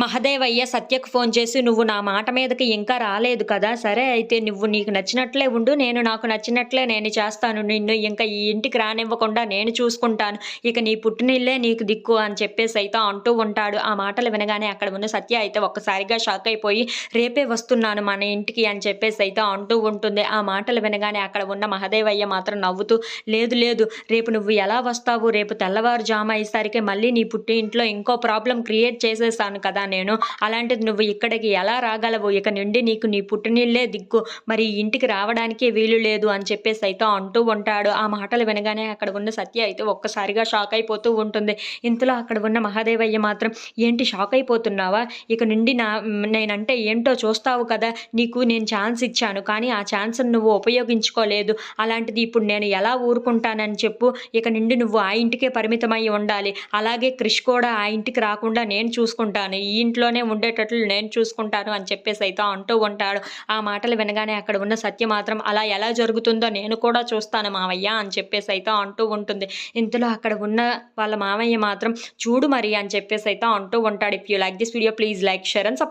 Mahadevayya సత్యకు phone చేసి, "నువ్వు నా మాట మీదకి ఇంకా రాలేదు కదా! సరే అయితే నువ్వు నీకు నచ్చినట్లే ఉండు. నేను నాకు నచ్చినట్లే నేను చేస్తాను. నిన్ను ఇంక ఈ ఇంటికి రానివ్వకుండా నేను చూసుకుంటాను. ఇక నీ పుట్టినిల్లే నీకు దిక్కు" అని చెప్పేసైతే అంటూ ఉంటాడు. ఆ మాటలు వినగానే అక్కడ ఉన్న సత్య అయితే ఒక్కసారిగా షాక్ అయిపోయి, "రేపే వస్తున్నాను మన ఇంటికి" అని చెప్పేసైతే అంటూ ఉంటుంది. ఆ మాటలు వినగానే అక్కడ ఉన్న మహదేవయ్య మాత్రం నవ్వుతూ, "లేదు లేదు, రేపు నువ్వు ఎలా వస్తావు? రేపు తెల్లవారుజాము అయ్యేసరికి మళ్ళీ నీ పుట్టి ఇంట్లో ఇంకో ప్రాబ్లమ్ క్రియేట్ చేసేసాను కదా నేను. అలాంటిది నువ్వు ఇక్కడికి ఎలా రాగలవు? ఇక నుండి నీకు నీ పుట్టినిల్లే దిక్కు. మరి ఈ ఇంటికి రావడానికే వీలు లేదు" అని చెప్పేసైతే అంటూ ఉంటాడు. ఆ మాటలు వినగానే అక్కడ ఉన్న సత్య అయితే ఒక్కసారిగా షాక్ అయిపోతూ ఉంటుంది. ఇంతలో అక్కడ ఉన్న మహాదేవయ్య మాత్రం, "ఏంటి షాక్ అయిపోతున్నావా? ఇక నుండి నేనంటే ఏంటో చూస్తావు కదా! నీకు నేను ఛాన్స్ ఇచ్చాను. కానీ ఆ ఛాన్స్‌ని నువ్వు ఉపయోగించుకోలేదు. అలాంటిది ఇప్పుడు నేను ఎలా ఊరుకుంటానని చెప్పు. ఇక నుండి నువ్వు ఆ ఇంటికే పరిమితమై ఉండాలి. అలాగే క్రిష్ కూడా ఆ ఇంటికి రాకుండా నేను చూసుకుంటాను. ఈ ఇంట్లోనే ఉండేటట్లు నేను చూసుకుంటాను" అని చెప్పేసైతే అంటూ ఉంటాడు. ఆ మాటలు వినగానే అక్కడ ఉన్న సత్య మాత్రం, "అలా ఎలా జరుగుతుందో నేను కూడా చూస్తాను మావయ్య" అని చెప్పేసైతే అంటూ ఉంటుంది. ఇంతలో అక్కడ ఉన్న వాళ్ళ మామయ్య మాత్రం, "చూడు మరి" అని చెప్పేసైతే అంటూ ఉంటాడు. If you like this video please like, share and subscribe.